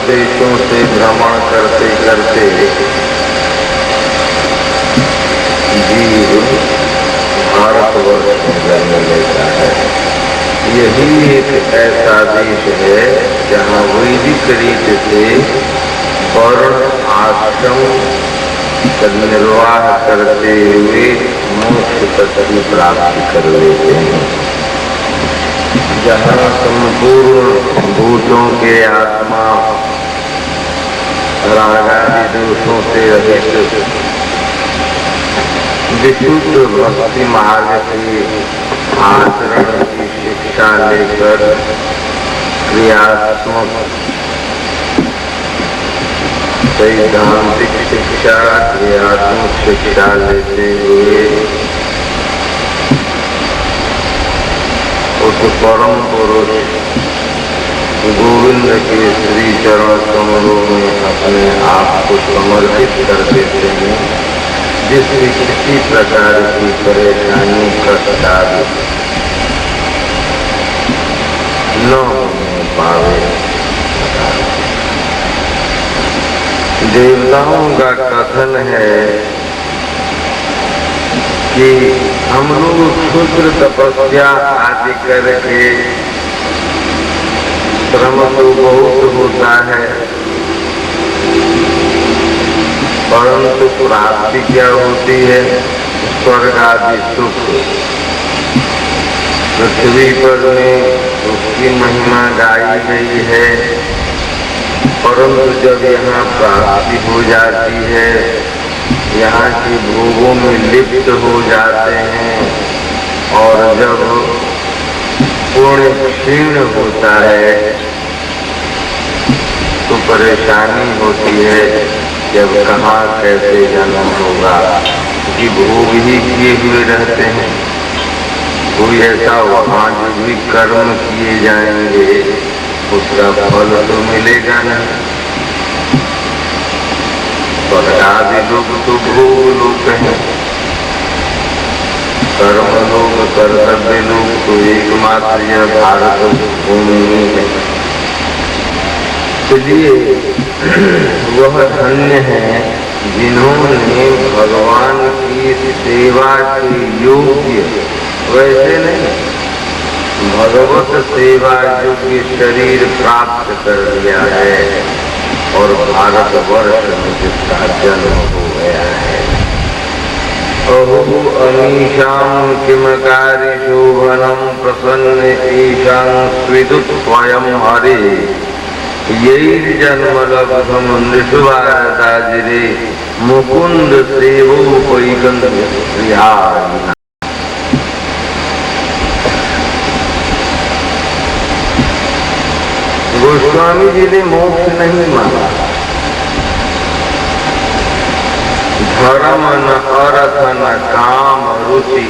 देशों से भ्रमण करते करते जीव भारतवर्ष में जन्म लेता है। यही एक ऐसा देश है जहाँ वैदिक रीति से वर्ण आश्रम का निर्वाह करते हुए मोक्ष तक की प्राप्ति कर लेते हैं, जहाँ संपूर्ण भूतों के आत्मा रागादि दोषों से रहित विशुद्ध भक्ति मार्ग के आचरण की शिक्षा लेकर क्रियात्मक सैद्धांतिक शिक्षा क्रियात्मक शिक्षा लेते हुए उस परम पुरुष गोविंद के श्री चरण कमलों में अपने आप को समर्पित कर देते हैं, जिससे किसी प्रकार की परेशानी कष्ट आदि न होने पावे। देवताओं का कथन है कि हम लोग क्षुद्र तपस्या आदि करके श्रम तो बहुत होता है, परंतु प्राप्ति क्या होती है? स्वर्ग आदि सुख। पृथ्वी पर में उसकी महिमा गाई गई है, परंतु जब यहाँ प्राप्ति हो जाती है, यहाँ के भोगों में लिप्त हो जाते हैं और जब पुण्य क्षीण होता है तो परेशानी होती है जब कहाँ कैसे जन्म होगा, कि भोग ही किए हुए रहते हैं। कोई ऐसा वहाँ जो भी कर्म किए जाएंगे उसका फल तो मिलेगा नहीं। आदि लोग तो भोग लोग हैं, कर्म लोग, कर्तव्य लोग, तो एकमात्र यह भारत भूमि ही है। इसलिए वह धन्य है जिन्होंने भगवान की सेवा के योग्य, वैसे नहीं, भगवत सेवा योग्य शरीर प्राप्त कर लिया है और भारतवर्ष में जिसका जन्म हो गया है। अहो अमीशां किमकारि शोभनं प्रसन्न ईशां स्विदुत स्वयं हरे यैर्जन्म लब्धं नृषभारताजिरे मुकुंद सेवोपैकं प्रियाय। गोस्वामी जी ने मोक्ष नहीं मांगा, धर्म न अर्थ न काम रुचि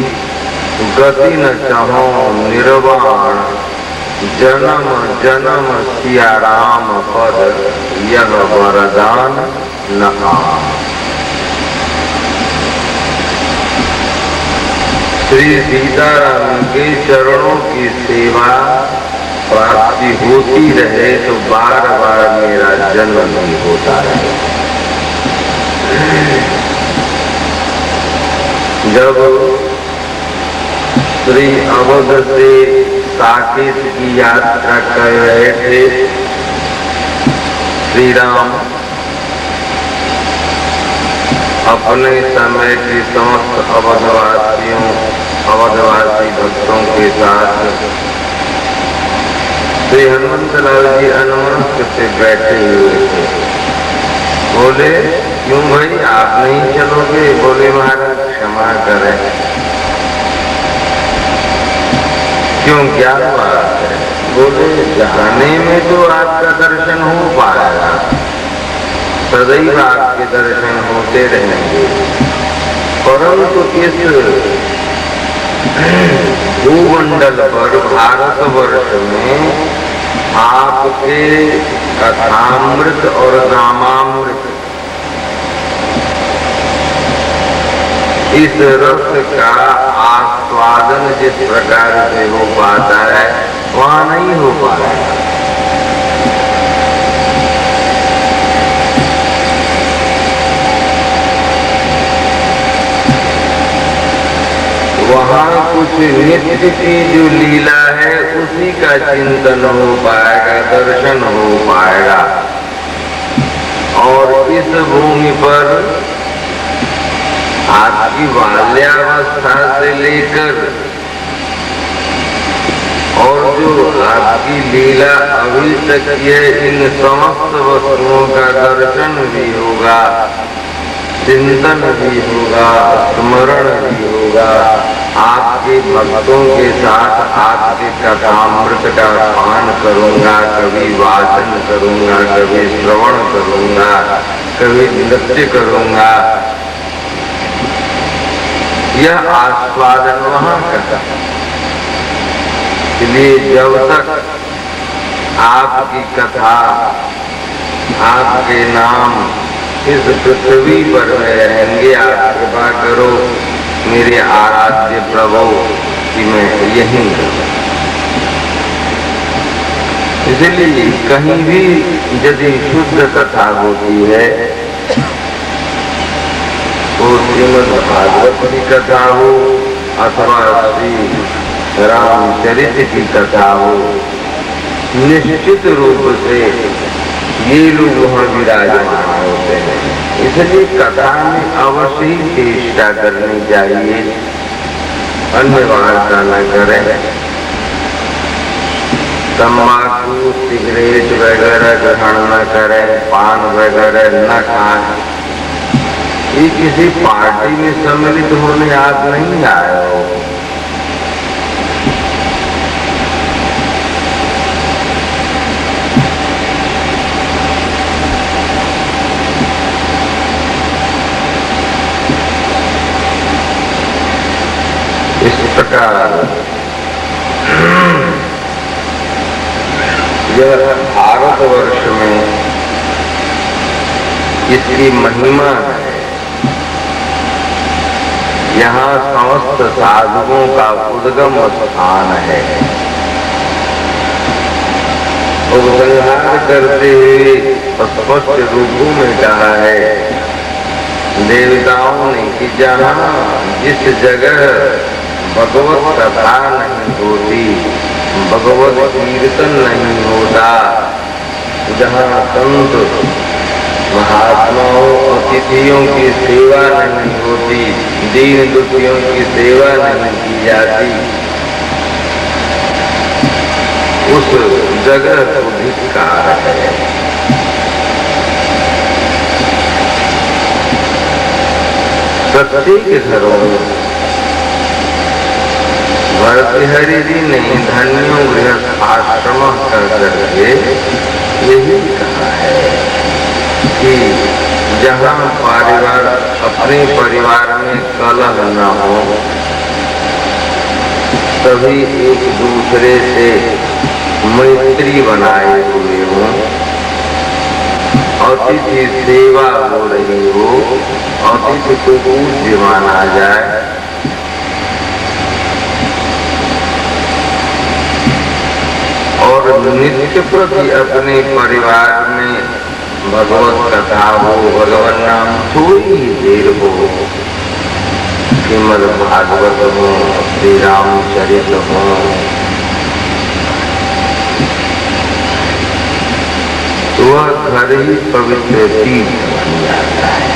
गति न चाहो निर्वाण जन्म जन्म सिया राम पद यह वरदान न आम। श्री सीताराम के चरणों की सेवा प्राप्ति होती रहे तो बार बार मेरा जन्म नहीं होता रहे। जब श्री अवध से साकेत की यात्रा कर रहे थे श्री राम, अपने समय के समस्त अवधवासियों, अवधवासी भक्तों के साथ श्री हनुमंतलाल जी अनुमंत से बैठे हुए थे। बोले, क्यों भाई आप नहीं चलोगे? बोले, महाराज क्षमा करें। क्यों, क्या बात है? बोले, जाने में तो आपका दर्शन हो पाएगा, सदैव आपके दर्शन होते रहेंगे, परंतु इस भूमंडल पर भारतवर्ष में आपके कथामृत और नामामृत, इस रस का आस्वादन जिस प्रकार से हो पाता है वहां नहीं हो पाएगा। वहाँ कुछ नित्य की जो लीला है उसी का चिंतन हो पाएगा, दर्शन हो पाएगा। और इस भूमि पर आपकी बाल्यावस्था से लेकर और जो आपकी लीला अभी तक है, इन समस्त वस्तुओं का दर्शन भी होगा, चिंतन भी होगा, स्मरण भी होगा। आपके भक्तों के साथ आपके कथामृत का पान करूंगा, कभी वाचन करूंगा, कभी श्रवण करूंगा, कभी नृत्य करूंगा। यह आस्वादन वहां का। इसलिए जब तक आपकी कथा, आपके नाम इस पृथ्वी पर रहेंगे, आप कृपा करो मेरे आराध्य प्रभु कि मैं यहीं रहूं। इसलिए कहीं भी यदि शुद्ध कथा होती है, वो श्रीमद् भागवत की कथा हो अथवा श्री रामचरित की कथा हो, निश्चित रूप से ये लोग वहाँ विराजमान होते हैं। इसलिए कथा में अवश्य ही चेष्टा करनी चाहिए, अन्य वार्ता न करें। तंबाकू, सिगरेट वगैरह ग्रहण न करें, पान वगैरह न खाएं। ये किसी पार्टी में सम्मिलित होने आप नहीं आए हो। इस प्रकार यह भारतवर्ष में इसकी महिमा है। यहाँ समस्त साधुओं का उद्गम स्थान है। उपसंहार करते हुए स्पष्ट रूपों में कहा है देवताओं ने कि जहाँ जिस जगह भगवत कथा नहीं होती, भगवत कीर्तन नहीं होता, जहाँ संत महात्माओं अतिथियों की सेवा नहीं होती, दीन दुखियों की सेवा नहीं की जाती, उस जगह को धिक्कार है। प्रत्येक घरों में भर्तृहरि जी ने धन्यों गृहस्थ आश्रम कर करके यही कहा है कि जहाँ परिवार अपने परिवार में कलह न हो, सभी एक दूसरे से मैत्री बनाए हुए हों, अतिथि सेवा हो रही हो, अतिथि को पूज्य माना जाए, और नित्य प्रति अपने परिवार में भगवत कथा हो, भगवान नाम थोड़ी ही देर हो, श्रीमद् भागवत हो, श्री रामचरित हो, तो वह घर ही पवित्र तीर्थ बन जाता है।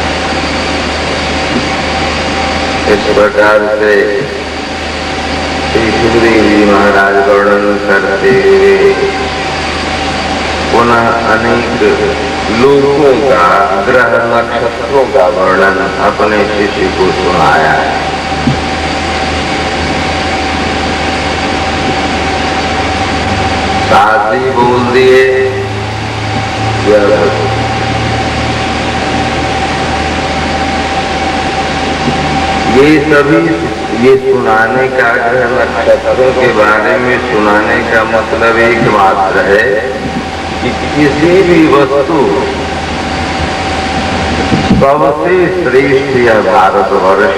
इस प्रकार से श्री सुखदेव जी महाराज वर्णन करते हुए पुनः अनेक लोगों का, ग्रह नक्षत्रों का वर्णन अपने शिष्य को सुनाया है। साथ ही बोल दिए ये सभी ये सुनाने का, ग्रह नक्षत्रों के बारे में सुनाने का मतलब एक मात्र है कि किसी भी वस्तु सबसे श्रेष्ठ यह भारतवर्ष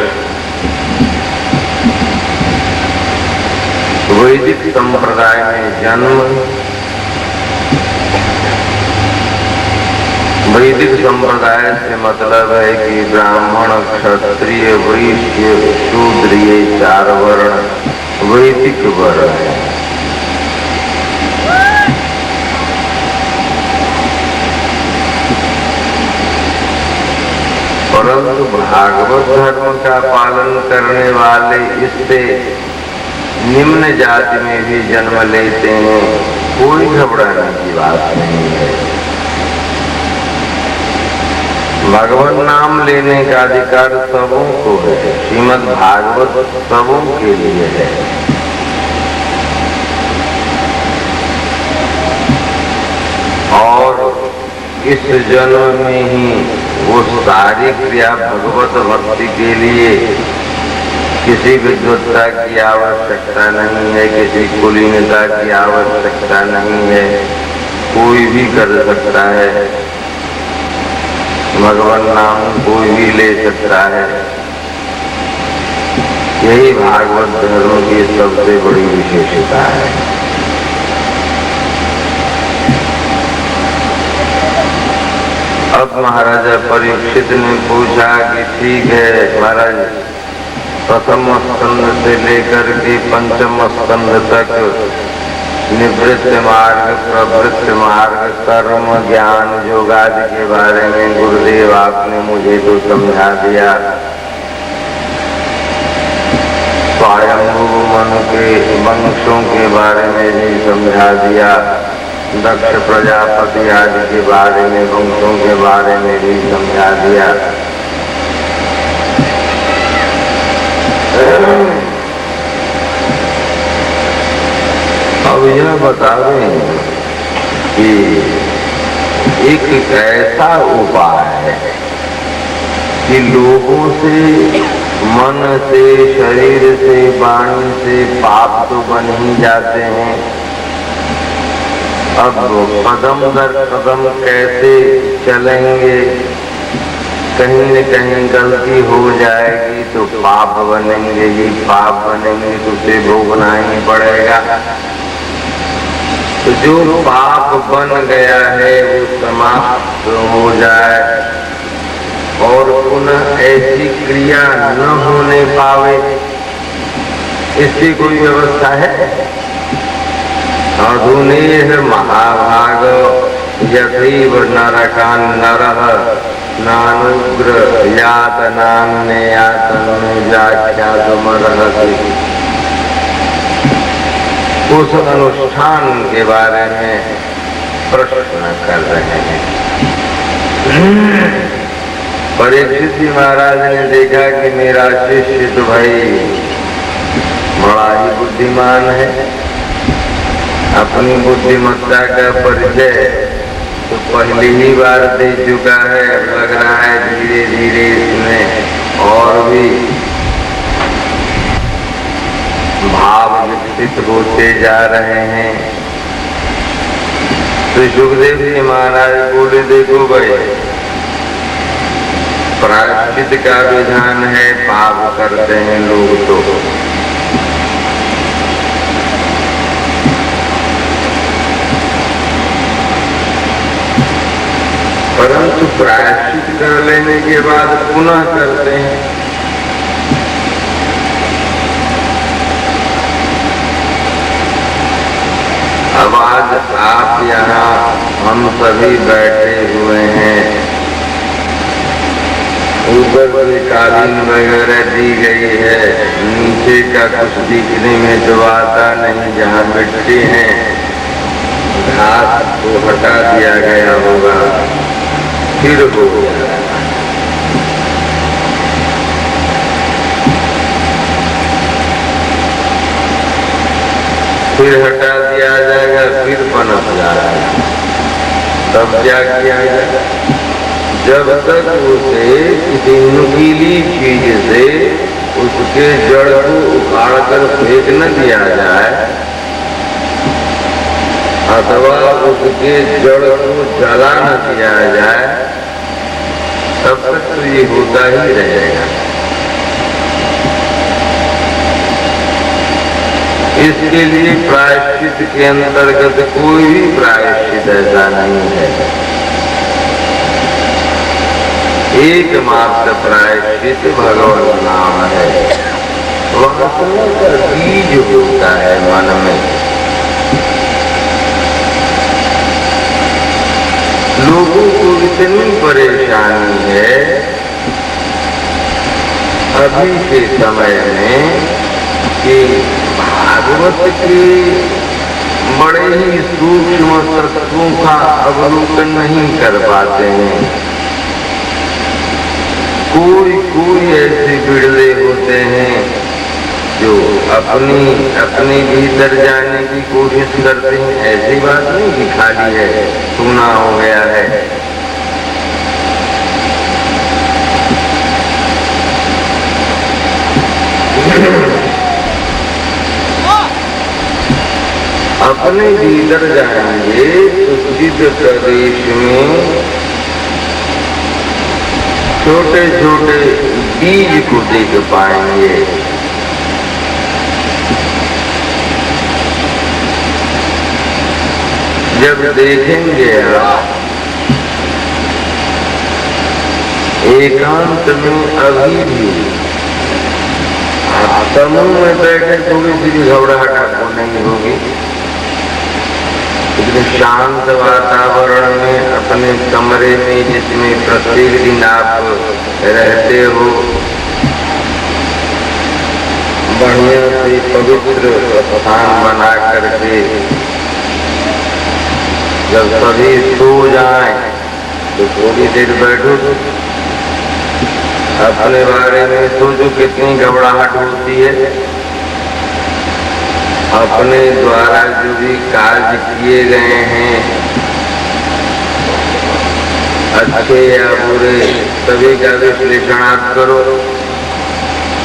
वैदिक संप्रदाय में जन्म, वैदिक संप्रदाय से मतलब है कि ब्राह्मण, क्षत्रिय, वैश्य, शूद्र ये चार वर्ण वैदिक वर्ण है। परंतु भागवत धर्म का पालन करने वाले इससे निम्न जाति में भी जन्म लेते हैं, कोई घबराने की बात नहीं है। भगवान नाम लेने का अधिकार सबों को है, श्रीमद् भागवत सबों के लिए है। और इस जन्म में ही वो सारी क्रिया भगवत भक्ति के लिए किसी विद्वत्ता की आवश्यकता नहीं है, किसी कुलीनता की आवश्यकता नहीं है, कोई भी कर सकता है, भगवान नाम कोई भी ले सकता है। यही भागवत धर्म की सबसे बड़ी विशेषता है। अब महाराजा परीक्षित ने पूछा कि ठीक है महाराज, प्रथम स्कंद से लेकर के पंचम स्कंद तक निवृत्त मार्ग, प्रवृत्त मार्ग, कर्म, ज्ञान, योग आदि के बारे में गुरुदेव आपने मुझे तो समझा दिया। स्वयंभू मनु के वंशों के बारे में भी समझा दिया, दक्ष प्रजापति आदि के बारे में, वंशों के बारे में भी समझा दिया। अब यह बतावें कि एक ऐसा उपाय है कि लोगों से, मन से, शरीर से, वाणी से पाप तो बन ही जाते हैं। अब कदम दर कदम कैसे चलेंगे, कहीं न कहीं गलती हो जाएगी तो पाप बनेंगे ही, पाप बनेंगे तो उसे भोगना ही पड़ेगा। तो जो पाप बन गया है वो समाप्त हो जाए और पुनः ऐसी क्रिया न होने पावे, इसकी कोई व्यवस्था है? अधुनेह महाभाग यथैव नरकान् नरः नानुग्रह यातनान्य यातनुजाख्यातुमर्हति। उस अनुष्ठान के बारे में प्रश्न कर रहे हैं। परीक्षित जी महाराज ने देखा कि मेरा शिष्य तो भाई बड़ा ही बुद्धिमान है, अपनी बुद्धिमत्ता का परिचय तो पहली ही बार दे चुका है। लग रहा है धीरे धीरे इसमें और भी भाव विकसित होते जा रहे हैं। तो सुखदेव जी महाराज बोले, देखो भाई, प्रायश्चित का विधान है, पाप करते हैं लोग तो परंतु प्रायश्चित कर लेने के बाद पुनः करते हैं। अब आज आप यहाँ हम सभी बैठे हुए हैं, ऊपर से कालीन वगैरह दी गई है, नीचे का कुछ दिखने में तो आता नहीं, जहाँ मिट्टी है घास को हटा दिया गया होगा, फिर हो गया। फिर हटा दिया जाएगा, फिर पनप जाएगा। तब क्या किया जाएगा? जब तक उसे किसी नुकीली चीज से उसके जड़ को उखाड़ कर फेंक न दिया जाए अथवा उसके जड़ को जला न दिया जाए, तब तक तो ये होता ही रहेगा। इसके लिए प्रायश्चित के अंतर्गत कोई भी प्रायश्चित ऐसा नहीं है। एकमात्र प्रायश्चित भगवान नाम है। वासना का बीज होता है मन में। लोगों को इतनी परेशानी है अभी के समय में कि भागवत के बड़े ही सूक्ष्म तत्वों का अवलोकन नहीं कर पाते हैं। कोई ऐसे बिड़ले होते हैं जो अपने भीतर जाने की कोशिश करते हैं। ऐसी बात नहीं कि खाली है, सुना हो गया है। अपने भीतर जाएंगे तो सिद्ध प्रदेश में छोटे छोटे बीज को देख पाएंगे। जब देखेंगे आप एकांत में अभी भी समूह में बैठे थोड़ी सी भी घबराहट आपको नहीं होगी। इतने शांत वातावरण में अपने कमरे में जिसमें प्रत्येक दिन आप रहते हो, बढ़िया से पवित्र स्थान बना करके जब सभी सो जाएं तो थोड़ी देर बैठो, अपने बारे में सोचो कितनी घबराहट होती है। अपने द्वारा जो भी कार्य किए गए हैं, अच्छे या बुरे, सभी का विश्लेषण आप करो।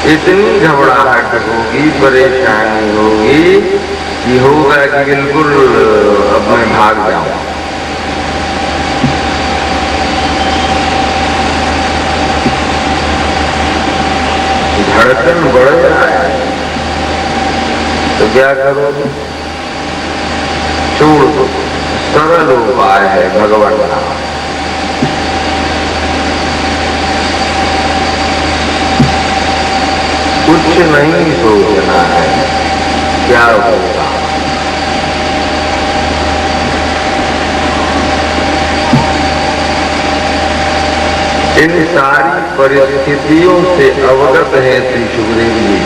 इतनी घबराहट होगी, परेशानी होगी कि होगा कि बिल्कुल अब मैं भाग जाऊं। धड़कन बढ़ रहा है तो क्या करोगे? छोड़ दो। सरल उपाय है भगवान नाम। कुछ नहीं सोचना है क्या होगा। इन सारी परिस्थितियों से अवगत है श्री सुखदेव जी।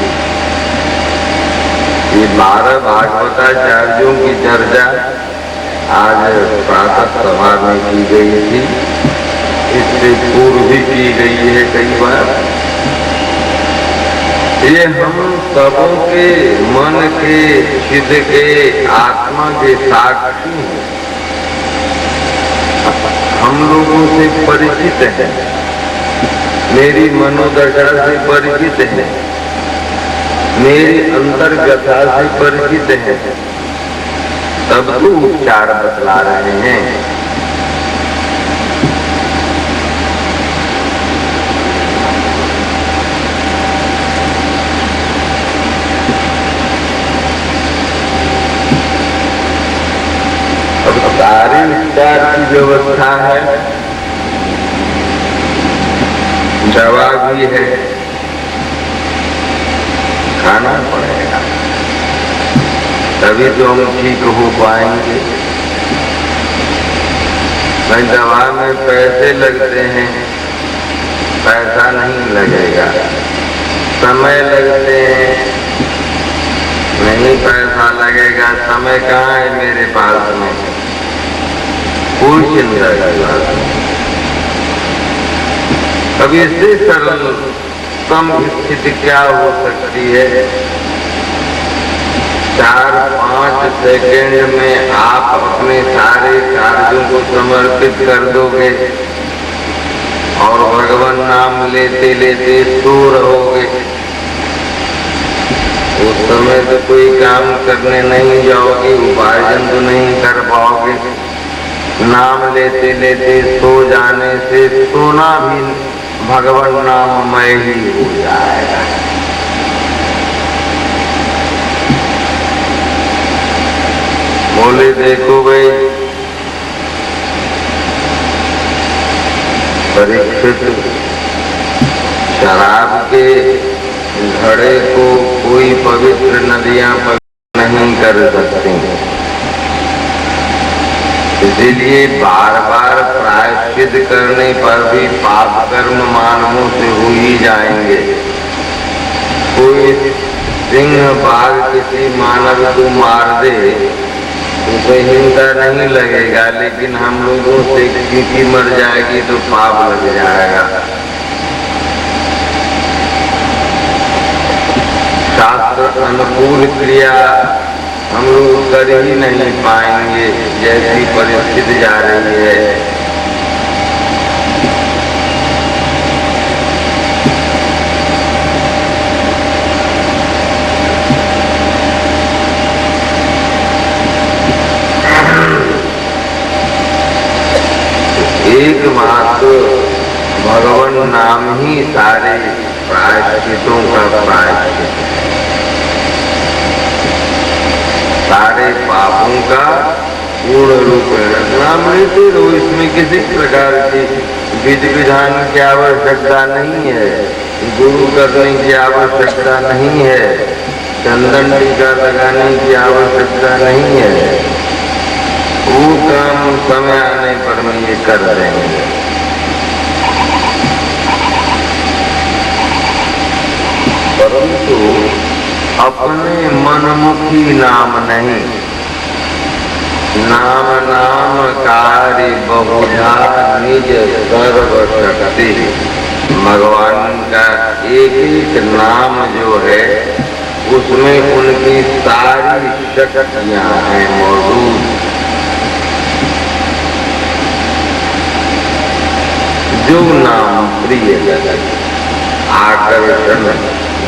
ये 12 भागवताचार्यों की चर्चा आज प्रातः सभा में की गई थी, इससे पूर्व भी की गई है कई बार। ये हम सबों के मन के, चित्त के, आत्मा के साक्षी हैं। हम लोगों से परिचित हैं, मेरी मनोदशा से परिचित है, मेरी अंतर्गता से परिचित है, तब तो उपचार बतला रहे हैं। अब सारे उपचार की व्यवस्था है, दवा भी है, खाना पड़ेगा तभी तो हम ठीक हो पाएंगे। भाई दवा में पैसे लगते हैं, पैसा नहीं लगेगा। समय लगते हैं, नहीं पैसा लगेगा। समय कहाँ है मेरे पास में? कोई चिंता की बात नहीं। अब इससे सरलतम स्थिति क्या हो सकती है? 4-5 सेकेंड में आप अपने सारे कार्यों को समर्पित कर दोगे और भगवान नाम लेते लेते सो रहोगे। उस समय तो कोई काम करने नहीं जाओगे, उपार्जन तो नहीं कर पाओगे। नाम लेते लेते सो जाने से सोना भी भगवान नाममय ही हो जाएगा। बोले देखो भाई, परीक्षित शराब के घड़े को कोई पवित्र नदियां पवित्र नहीं कर सकती, इसीलिए बार बार प्रायश्चित करने पर भी पाप कर्म मानवों से हो ही जाएंगे। कोई सिंह बाघ किसी मानव को मार दे तो कोई हिंसा नहीं लगेगा, लेकिन हम लोगों से चींटी मर जाएगी तो पाप लग जाएगा। शास्त्र अनुकूल क्रिया हम लोग कर ही नहीं पाएंगे जैसी परिस्थिति जा रही है। एकमात्र भगवान नाम ही सारे प्रायश्चितों का प्रायश्चित है, सारे पापों का पूर्ण रूप है। नाम लेते रहो, इसमें किसी प्रकार की विधि विधान की आवश्यकता नहीं है, गुरु करने की आवश्यकता नहीं है, चंदन टीका लगाने की आवश्यकता नहीं है। वो काम समय आने पर हम ये कर देंगे। परंतु अपने मनमुखी नाम नहीं, नाम नाम कार्य बहुधा निज सर्वशक्ति। भगवान का एक एक नाम जो है उसमें उनकी सारी शक्तियां हैं मौजूद। जो नाम प्रिय लगे, आकर्षण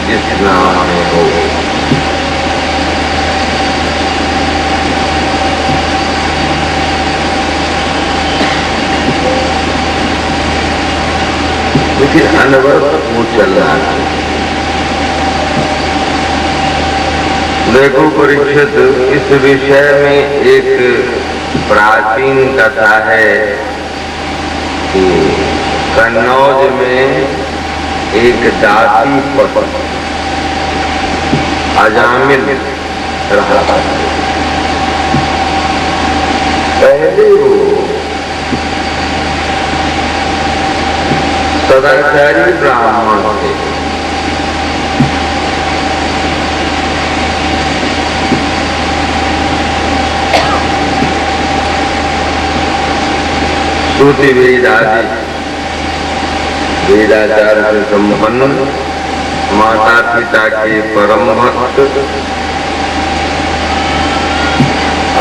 जिस नाम में हो, लेकिन अनवरत वो चल रहा है। देखो परीक्षित, इस विषय में एक प्राचीन कथा है कि कन्नौज में एक दासी पति अजामिल रहा था। पहले वो सदाचारी ब्राह्मण थे। श्रुति वेद आदि वेदाचार से संपन्न, माता पिता के परम भक्त,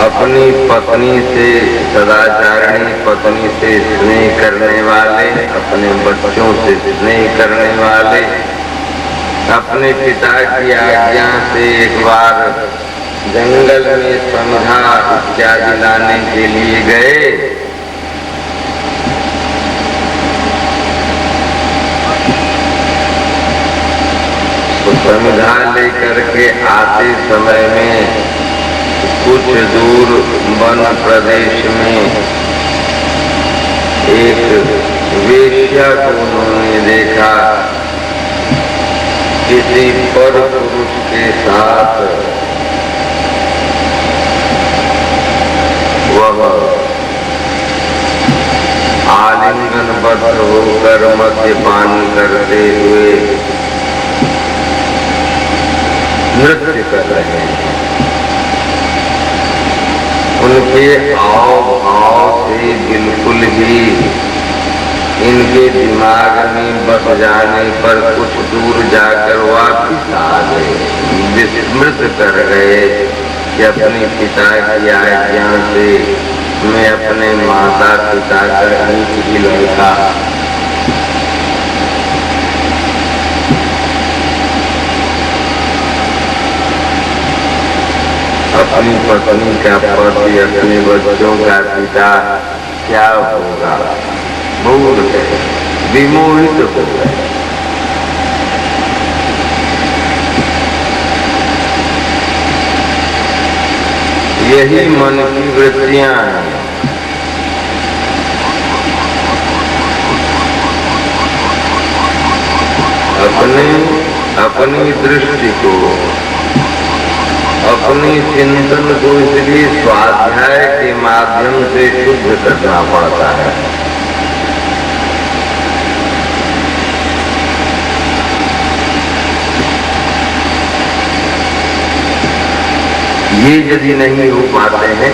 अपनी पत्नी से, सदाचारिणी पत्नी से स्नेह करने वाले, अपने बच्चों से स्नेह करने वाले, अपने पिता की आज्ञा से एक बार जंगल में संघा इत्यादि लाने के लिए गए। संघा लेकर के आते समय में कुछ दूर वन प्रदेश में एक वेश्या को उन्होंने देखा, किसी पर पुरुष के साथ वह आलिंगनबद्ध होकर मद्यपान करते हुए नृत्य कर रहे हैं। उनके हाव भाव से बिल्कुल ही इनके दिमाग में बस जाने पर कुछ दूर जाकर वापिस आ गए, विस्मृत कर गए कि अपने पिता की आज्ञा से मैं अपने माता पिता का ही लड़का, अपनी पत्नी का पति, अपने बच्चों का पिता क्या होगा, भूल गए, विमोहित हो गए। यही मन की वृत्तियां हैं। अपनी दृष्टि को, अपनी चिंतन को इसलिए स्वाध्याय के माध्यम से शुद्ध करना पड़ता है। ये यदि नहीं हो पाते हैं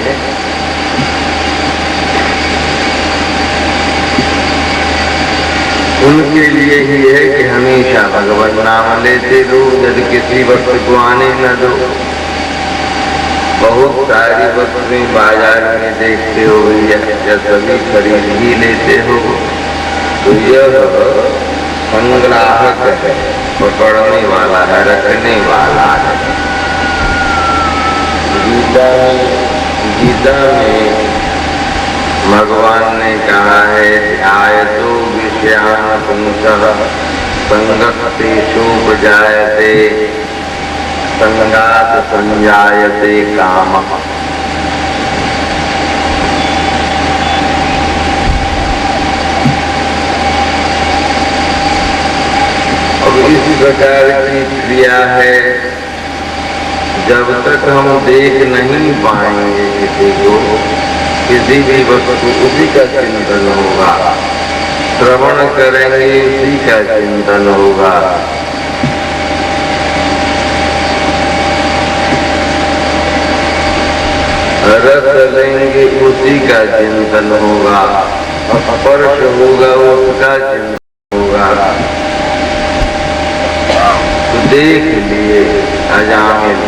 उनके लिए ही है कि हमेशा भगवान नाम लेते रहो, यदि किसी वस्तु को आने न दो। बहुत सारी वस्तुएं बाजार में देखते हो या सभी खरीद ही लेते हो, तो यह संग्राहक है, पकड़ने वाला है, रखने वाला है। गीता में भगवान ने कहा है, ध्यायतो विषयान् पुंसः संगस्तेषुपजायते संगात संजायते कामः। अब इस प्रकार की क्रिया है, जब तक हम देख नहीं पाएंगे किसी को, किसी भी वस्तु, उसी का चिंतन होगा, श्रवण करेंगे उसी का चिंतन होगा, रस लेंगे उसी का चिंतन होगा, स्पर्श होगा उसका चिंतन होगा। तो देख लिए अजामिल,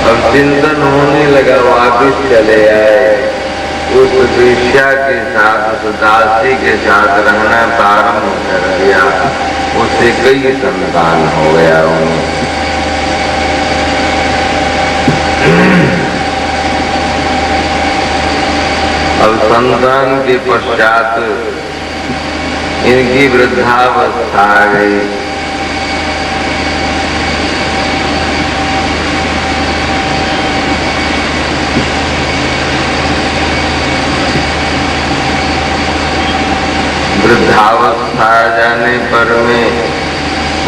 अब चिंतन होने लगा, वापिस चले आए, उस वेश्या के साथ, उस दासी के साथ रहना प्रारंभ कर दिया। उससे कई संतान हो गया उन्हें। अब संतान के पश्चात इनकी वृद्धावस्था आ गई। वृद्धावस्था आ जाने पर में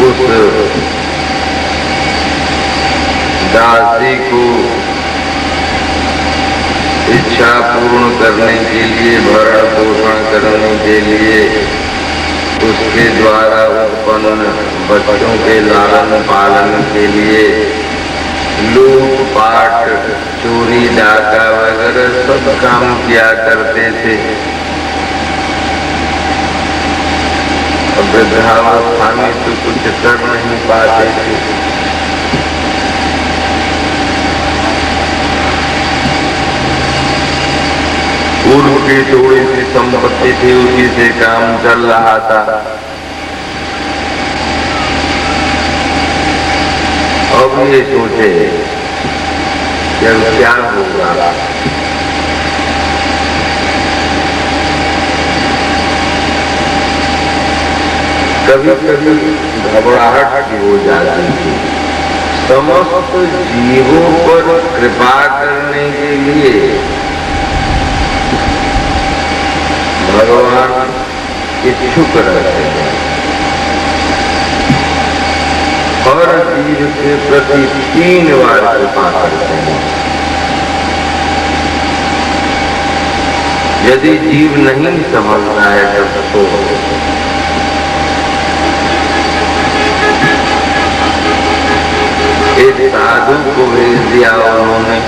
उस दासी को इच्छा पूर्ण करने के लिए, भरण पोषण करने के लिए, उसके द्वारा उत्पन्न बच्चों के लालन पालन के लिए लूट पाट, चोरी डाका वगैरह सब काम किया करते थे। वृद्धावस्था में तो कुछ कर नहीं पाते थे। पूर्व की थोड़ी सी संपत्ति थी, उसी से काम चल रहा था। अब ये सोचे कि अब क्या होगा। कभी कभी घबराहट की हो जाती थी। समस्त जीवों पर कृपा करने के लिए भगवान इच्छुक रहते हैं। हर जीव के प्रति 3 बार कृपा करते हैं। यदि जीव नहीं समझता है तब तो एक साधु को भेज दिया उन्होंने।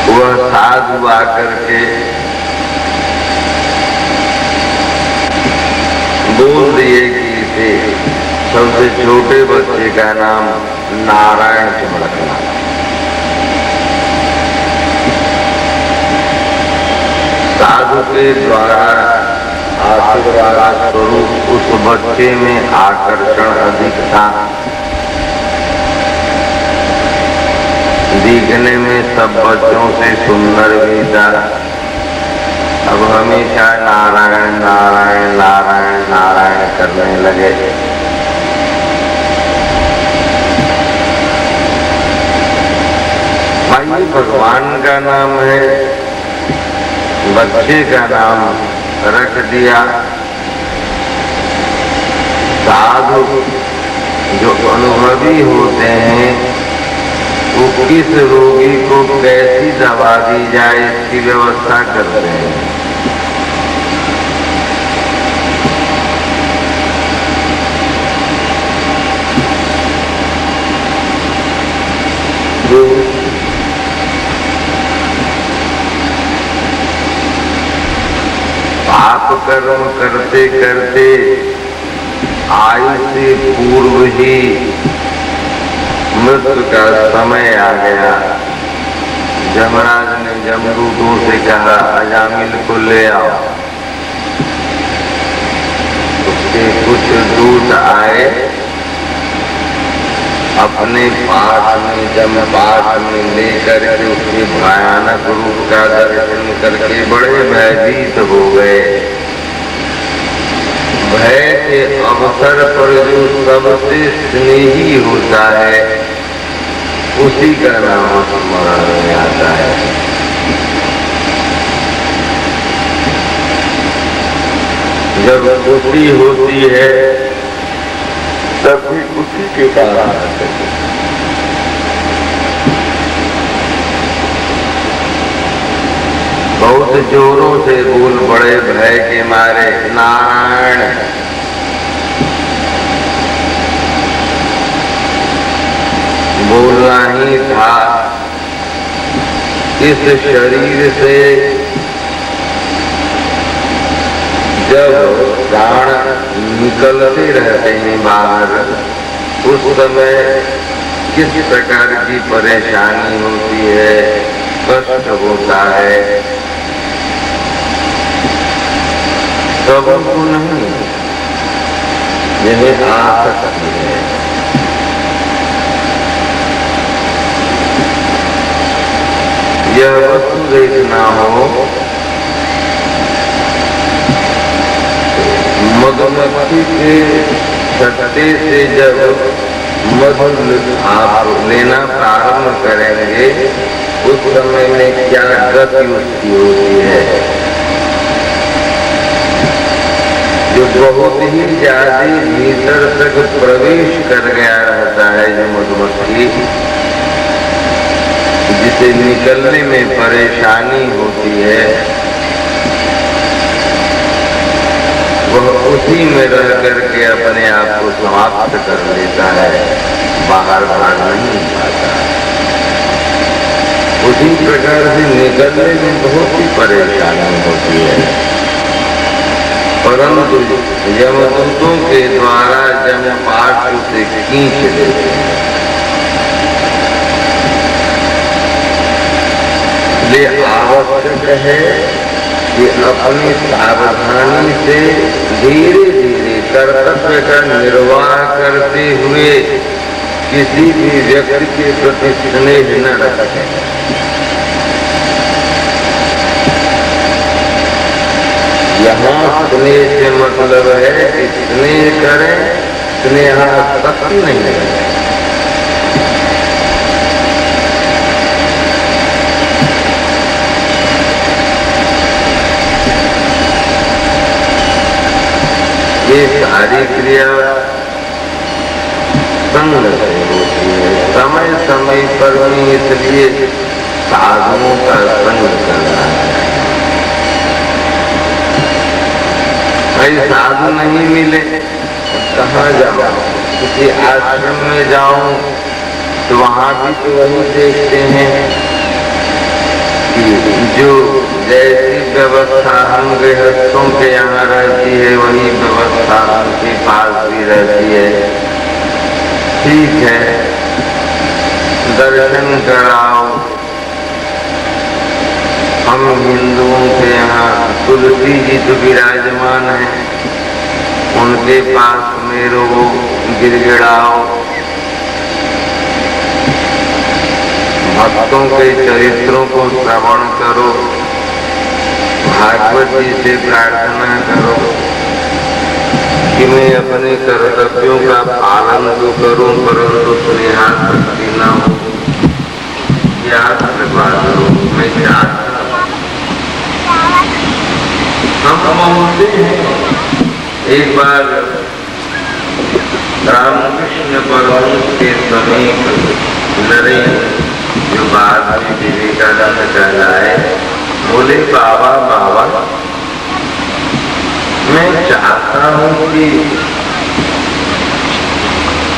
वह साधु आकर के बोल दिए कि इसे सबसे छोटे बच्चे का नाम नारायण से रखना। साधु के द्वारा आशीर्वाद स्वरूप उस बच्चे में आकर्षण अधिक था। दिखने में सब बच्चों से सुंदर भी था। अब हमेशा नारायण नारायण नारायण नारायण करने लगे। भाई भगवान का नाम है, बच्चे का नाम रख दिया। साधु जो अनुभवी होते हैं वो किस रोगी को कैसी दवा दी जाए इसकी व्यवस्था करते हैं। पाप कर्म करते करते आयु से पूर्व ही मृत्यु का समय आ गया। जमराज ने जमदूतों से कहा अजामिल को ले आओ। उसके कुछ दूत आए, अपने पास में जमपात में लेकर के उसके भयानक रूप का दर्शन करके बड़े भयभीत हो गए। भय के अवसर पर जो सबसे स्नेही होता है उसी का नाम स्मरण में आता है। जब खुशी होती है तभी उसी के कारण बहुत जोरों से बोल पड़े भय के मारे नारायण। बोलना ही था। इस शरीर से जब प्राण निकलते रहते हैं बाहर, उस समय किस प्रकार की परेशानी होती है, कष्ट होता है। सबको नहीं, जिन्हें आ सकती है। यह वस्तु देखना हो, मधुमक्खी के छत्ते से जब मधु आप लेना प्रारंभ करेंगे उस समय में क्या गति उसकी होती है, जो बहुत ही ज्यादा भीतर तक प्रवेश कर गया रहता है। जो मधुमक्खी जिसे निकलने में परेशानी होती है, वह उसी में रह करके अपने आप को समाप्त कर लेता है, बाहर भाग नहीं पाता। उसी प्रकार से निकलने में बहुत ही परेशानी होती है, परंतु यमदूतों के द्वारा जमपाश उसे खींच लेते हैं। ये आवश्यक है कि अपनी सावधानी से धीरे धीरे कर्तव्य का निर्वाह करते हुए किसी भी व्यक्ति के प्रति स्नेह न रखें। यहाँ स्नेह से मतलब है कि स्नेह करें, स्नेहासक्ति नहीं है। ये सारी क्रिया संग से होती है, समय समय पर भी। इसलिए साधुओं का संग करना है। भाई साधु नहीं मिले कहाँ जाओ, किसी आश्रम में जाऊं तो वहां भी तो वही देखते हैं कि जो जैसी व्यवस्था हम गृहस्थों के यहाँ रहती है, वही व्यवस्था उनके पास भी रहती है। ठीक है, दर्शन कराओ। हम हिंदुओं के यहाँ तुलसी जी तो विराजमान हैं, उनके पास मेरो गिड़गिड़ाओ। भक्तों के चरित्रों को श्रवण करो, भागवत जी से प्रार्थना करो कि मैं अपने कर्तव्यों का पालन तो करूं, परंतु स्नेहासक्ति न हो। याद कृपा करो, मैं चाहता हम बोलते हैं। एक बार रामकृष्ण परमहंस के समीप नरेंद्र, जो बाद में विवेकानंद कहलाए, बोले बाबा बाबा मैं चाहता हूँ कि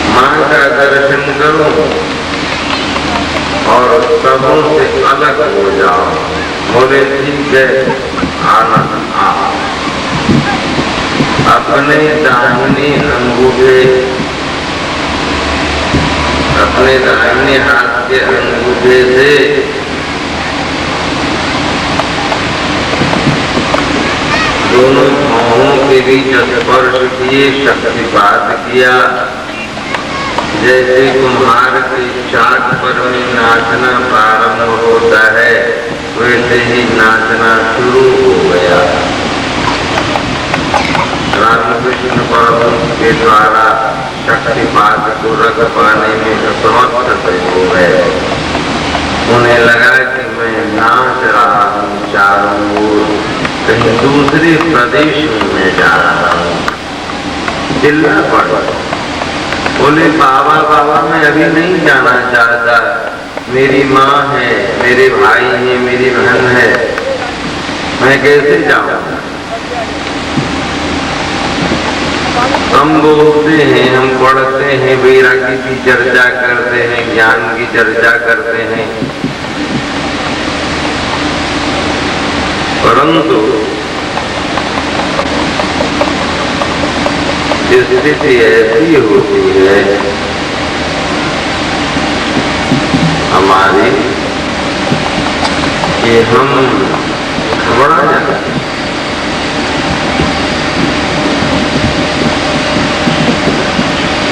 माँ का दर्शन करूं और सबों से अलग हो जाओ। बोले ठीक है, आना आ। अपने दाहिने अंगूठे, अपने दाहिने हाथ के अंगूठे से दोनों पांवों के बीच स्पर्श किए, शक्तिपात किया। जैसे कुम्हार के चाक पर में नाचना प्रारंभ होता है, वैसे ही नाचना शुरू हो गया। रामकृष्ण परमहंस के द्वारा शक्तिपात को रख पाने में असमर्थ हो गए। उन्हें लगा कि मैं नाच रहा हूँ चारों ओर, कहीं दूसरे प्रदेश में जा रहा हूँ। चिल्ला पड़ा, बोले बाबा बाबा मैं अभी नहीं जाना चाहता, मेरी माँ है, मेरे भाई है, मेरी बहन है, मैं कैसे जाऊँ। हम बोलते हैं, हम पढ़ते हैं, वैराग्य की चर्चा करते हैं, ज्ञान की चर्चा करते हैं, परंतु स्थिति ऐसी होती है हमारी कि हम घबरा जाते हैं।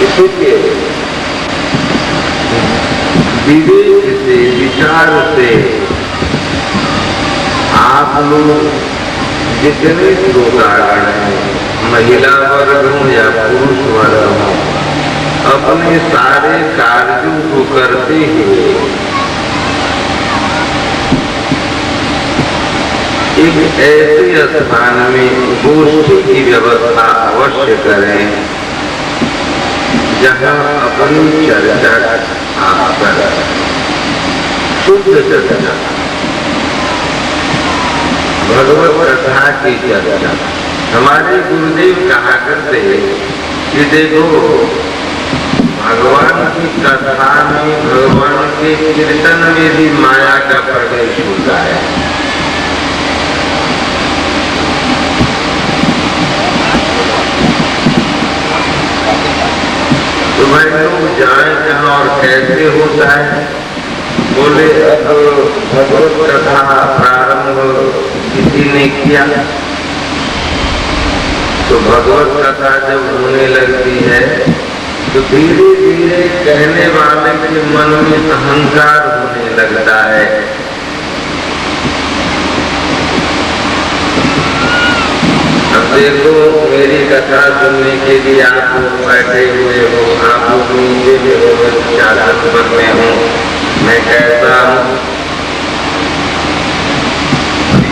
इसलिए विवेक से, विचार से आप लोग जितने श्रोतागण हैं, महिला वर्ग हो या पुरुष वर्ग हो, अपने सारे कार्यों को करते हुए एक ऐसे स्थान में गोष्ठी की व्यवस्था अवश्य करें जहाँ अपनी चर्चा आप करें, शुद्ध चर्चा, भगवत कथा की चर्चा। हमारे गुरुदेव कहा करते कि देखो, भगवान की कथा में, भगवान के कीर्तन में भी माया का प्रवेश होता है। तो भाई लोग जाए जहाँ और कैसे होता है? बोले अब भगवत कथा प्रारंभ किसी ने किया तो भगवत कथा जब होने लगती है तो धीरे धीरे कहने वाले के मन में अहंकार होने लगता है। अब देखो, मेरी कथा सुनने के लिए आप लोग बैठे हुए हो, आप लोग नीचे में हो, चादर पर में हो, मैं कहता हूँ,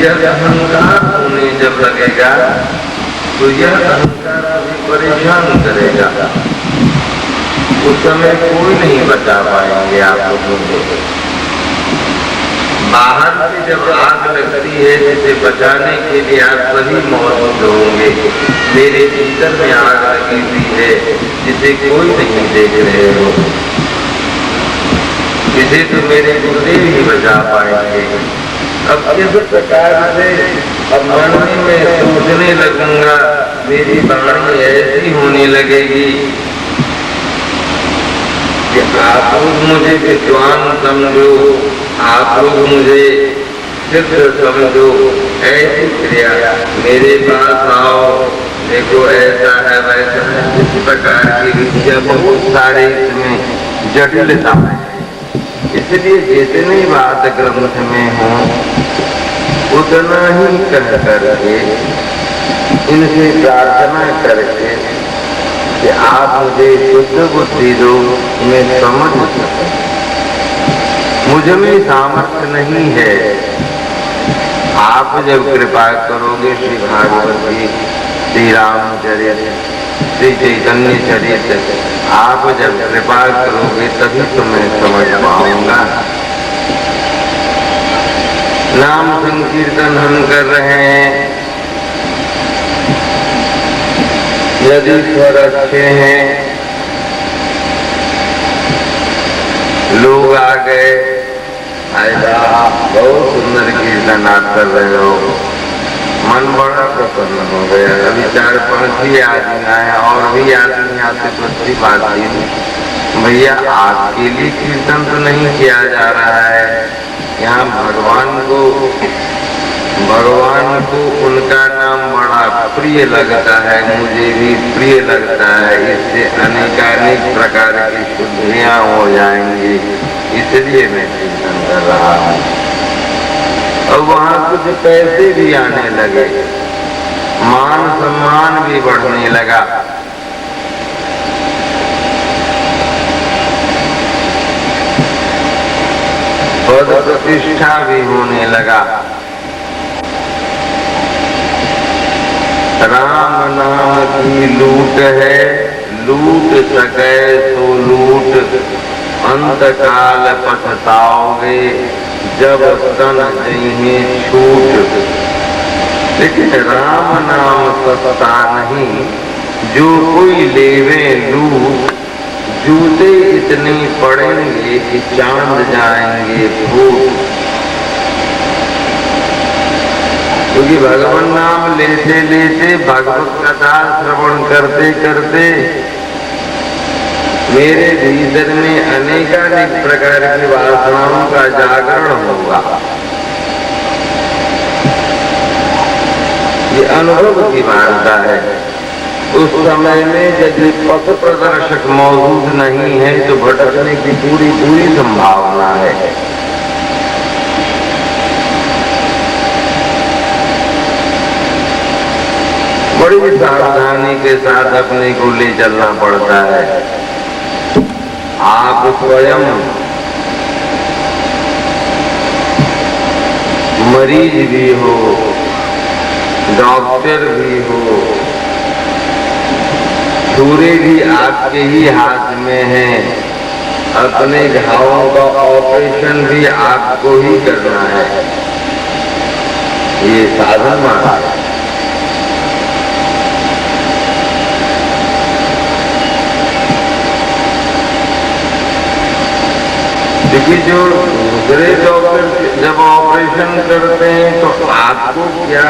यह अहंकार होने जब लगेगा तो यह अहंकार अभी परेशान करेगा। उस समय कोई नहीं बचा पाएंगे आप लोगों को। बाहर से जब आग लगती है, जिसे बचाने के लिए आप सभी मौजूद होंगे। मेरे भीतर में आग लगी हुई है जिसे कोई नहीं देख रहे हो, इसे तो मेरे गुरुदेव ही बचा पाएंगे। अब किस प्रकार से अब मन में सोचने लगूंगा, मेरी वाणी ऐसी होने लगेगी कि आप लोग मुझे विद्वान समझो, आप लोग मुझे सिद्ध समझो, ऐसी क्रिया मेरे पास आओ, देखो ऐसा है वैसा है, इस प्रकार की विद्या बहुत सारे इसमें जटिलता है। इसलिए जितनी बात ग्रंथ में हो उतना ही कह करके इनसे प्रार्थना करके कि आप मुझे शुद्ध बुद्धि दो, मैं समझ सकूं। मुझ में सामर्थ्य नहीं है। आप जब कृपा करोगे श्री भागवत जी, श्री रामचरित, श्री चैतन्य चरित, आप जब कृपा करोगे तभी तो मैं समझ पाऊंगा। नाम संकीर्तन हम कर रहे हैं, यदि स्वर अच्छे हैं, लोग आ गए, बहुत सुंदर कीर्तन आप कर रहे हो, मन बड़ा प्रसन्न हो गया। अभी 4-5 ही आदमी आए और भी आदमी आते तो अच्छी बात थी। भैया आपके लिए कीर्तन तो नहीं किया जा रहा है, यहाँ भगवान को उनका नाम बड़ा प्रिय लगता है, मुझे भी प्रिय लगता है। इससे अनेकानेक प्रकार की शुद्धियाँ हो जाएंगी, इसलिए मैं कीर्तन कर रहा हूँ। और वहाँ कुछ पैसे भी आने लगे, मान सम्मान भी बढ़ने लगा। पद प्रतिष्ठा भी होने लगा। राम नाम की लूट है, लूट सके तो लूट, अंत काल पछताओगे जब सन जइहे छूट। लेकिन राम नाम सस्ता नहीं, जो कोई लेवे लूट, जूते इतने पड़ेंगे कि चांद जाएंगे फूट। क्योंकि भगवान नाम लेते लेते, भगवत कथा श्रवण करते करते मेरे भीतर में अनेकानेक प्रकार की वासनाओं का जागरण होगा। ये अनुभव की वार्ता है। उस समय में यदि पथ प्रदर्शक मौजूद नहीं है तो भटकने की पूरी संभावना है। बड़ी सावधानी के साथ अपने को ले चलना पड़ता है। आप स्वयं मरीज भी हो, डॉक्टर भी हो, छुरी भी आपके ही हाथ में है, अपने घावों का ऑपरेशन भी आपको ही करना है। ये साधन मार्ग है। क्योंकि जो दूसरे डॉक्टर जब ऑपरेशन करते हैं तो आपको क्या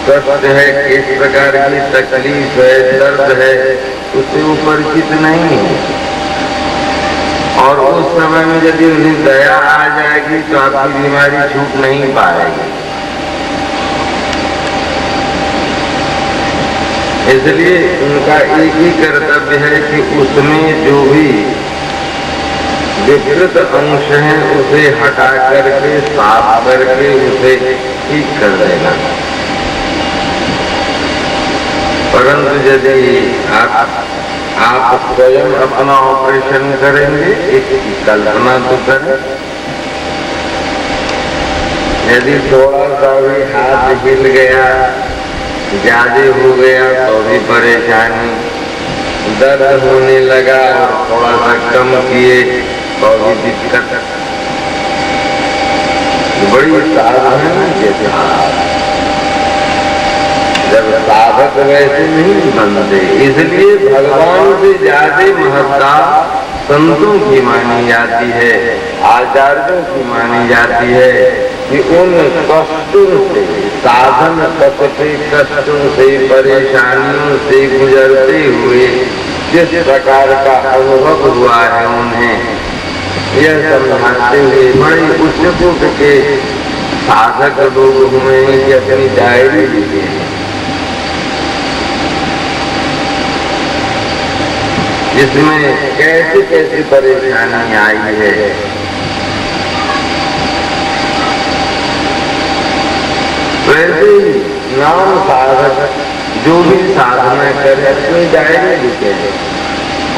कष्ट है, किस प्रकार की तकलीफ है, दर्द है, उससे वो परिचित नहीं है। और उस समय में यदि उन्हें दया आ जाएगी तो आपकी बीमारी छूट नहीं पाएगी। इसलिए उनका एक ही कर्तव्य है कि उसमें जो भी विकृत अंश है उसे हटा करके, साफ करके उसे ठीक कर देना। परंतु यदि आप स्वयं अपना ऑपरेशन करेंगे, इसकी कल्पना तो करें। यदि थोड़ा सा भी हाथ हिल गया, ज्यादा हो गया तो भी परेशानी, दर्द होने लगा और थोड़ा सा कम किए तो भी दिक्कत। बड़ी साधन है जब साधक वैसे नहीं बनते। इसलिए भगवान से ज्यादा महत्ता संतों की मानी जाती है, आचार्यों की मानी जाती है कि उन कष्टों से, साधन पथ के कष्टों से, परेशानियों से गुजरते हुए जिस प्रकार का अनुभव हुआ है उन्हें यह समझाते हुए बड़े उच्च के साधक लोग हुए हैं कि अपनी डायरी लिखी है, जिसमें कैसी कैसी परेशानी आई है। वैसे ही नाम साधक जो भी साधना करे अपनी डायरी लिखे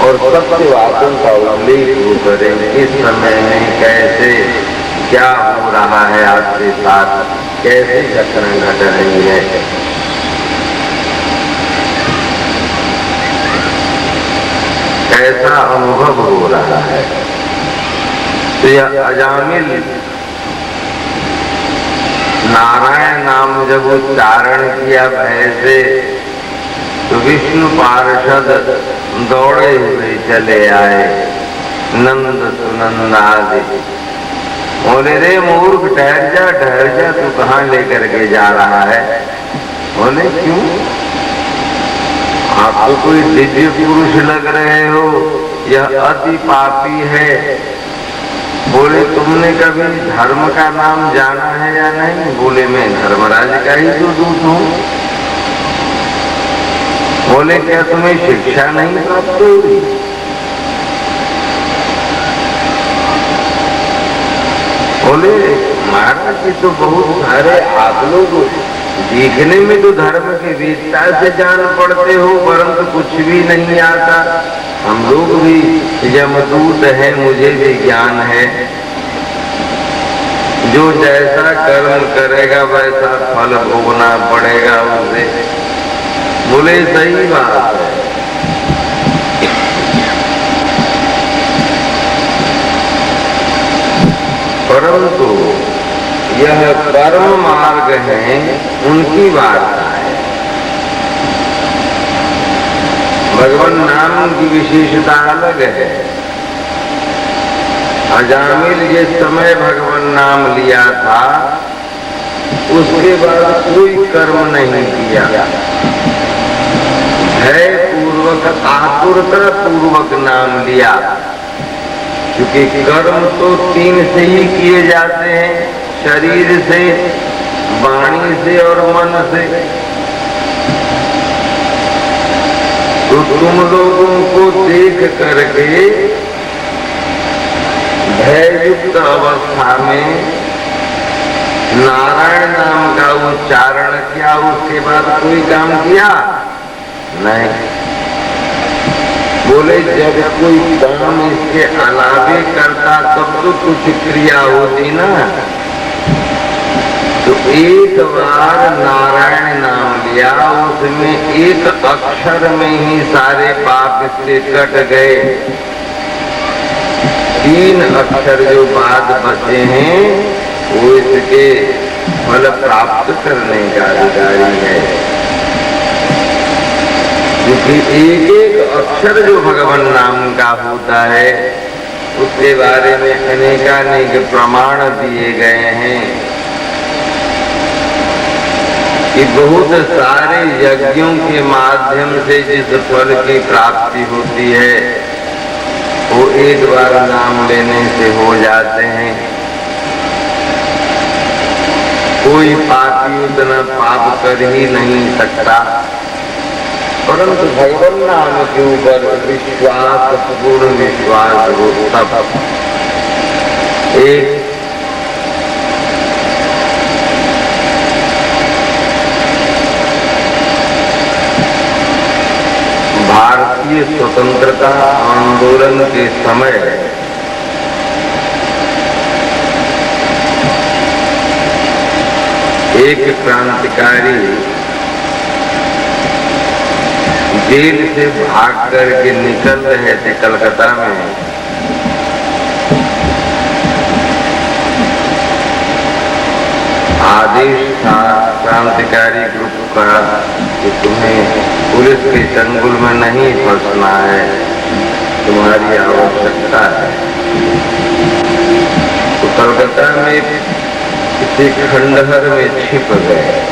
और सत्य बातों का उल्लेख वो करें। इस समय में कैसे क्या हो रहा है आपके साथ, कैसे घटना घट रही है। कैसा अनुभव हो रहा है। तो यह अजामिल नारायण नाम जब उच्चारण किया भय से तो विष्णु पार्षद दौड़े हुए चले आए, नंद सुनंद आदि। बोले रे मूर्ख ठहर जा, तू कहाँ लेकर के जा रहा है? बोले क्यों? आप तो कोई दिव्य पुरुष लग रहे हो, यह अति पापी है। बोले तुमने कभी धर्म का नाम जाना है या नहीं? बोले मैं धर्मराज का ही तो दूत हूँ। बोले क्या तुम्हें शिक्षा नहीं प्राप्त हुई? बोले महाराज जी तो बहुत सारे आप लोग देखने में तो धर्म की वीरता से जान पड़ते हो, परंतु कुछ भी नहीं आता। हम लोग भी यमदूत हैं, मुझे भी ज्ञान है। जो जैसा कर्म करेगा वैसा फल भोगना पड़ेगा उसे। बोले सही बात है। परंतु यह कर्म मार्ग है, उनकी वार्ता है। भगवान नाम की विशेषता अलग है। अजामिल जिस समय भगवान नाम लिया था उसके बाद कोई कर्म नहीं किया, भय पूर्वक आतुरता पूर्वक नाम लिया। क्योंकि कर्म तो 3 से ही किए जाते हैं, शरीर से, वाणी से और मन से। तो तुम लोगों को देख करके भययुक्त अवस्था में नारायण नाम का उच्चारण किया, उसके बाद कोई काम किया नहीं। बोले जब कोई काम इसके अलावे करता तब तो कुछ क्रिया होती ना। तो एक बार नारायण नाम लिया, उसमें एक अक्षर में ही सारे पाप से कट गए। 3 अक्षर जो बाद बचे हैं वो इसके फल प्राप्त करने का अधिकारी है, क्योंकि एक एक अक्षर जो भगवान नाम का होता है उसके बारे में अनेकानेक प्रमाण दिए गए हैं कि बहुत सारे यज्ञों के माध्यम से जिस फल की प्राप्ति होती है वो एक बार नाम लेने से हो जाते हैं। कोई पापी उतना पाप कर ही नहीं सकता, परंतु भगवान नाम के ऊपर विश्वास, पूर्ण विश्वास हो तब एक भारतीय स्वतंत्रता आंदोलन के समय एक क्रांतिकारी जेल से भाग करके निकल रहे थे कलकत्ता में। आदेश था क्रांतिकारी ग्रुप का कि तुम्हें पुलिस के चंगुल में नहीं फंसना है, तुम्हारी आवश्यकता है। तो कलकत्ता में किसी खंडहर में छिप गए।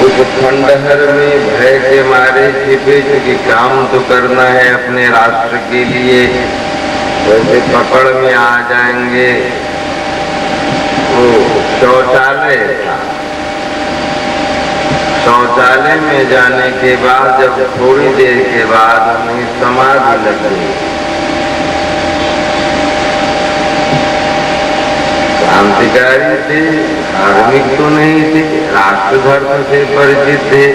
उस खंडहर में भय के मारे छिपे, क्योंकि काम तो करना है अपने राष्ट्र के लिए, वैसे पकड़ में आ जाएंगे। वो शौचालय था, शौचालय में जाने के बाद जब थोड़ी देर के बाद उन्हें समाधि लग गई। क्रांतिकारी थे, धार्मिक तो नहीं थे, राष्ट्र धर्म से परिचित थे,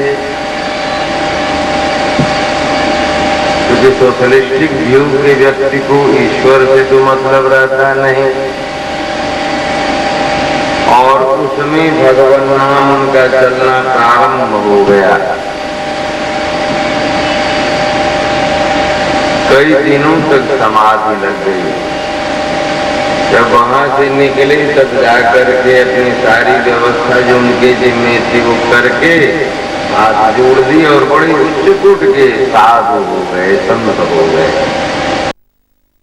क्योंकि सोशलिस्टिक व्यू के व्यक्ति को ईश्वर से तो मतलब रहता नहीं, और उसमें भगवान नाम उनका चलना प्रारंभ हो गया। कई दिनों तक समाधि लग गई। जब वहां से निकले तब जाकर के अपनी सारी व्यवस्था जो उनके जिम्मे थी वो करके हाथ जोड़ दी और बड़ी उच्च कूट के साधु हो गए, संत हो गए।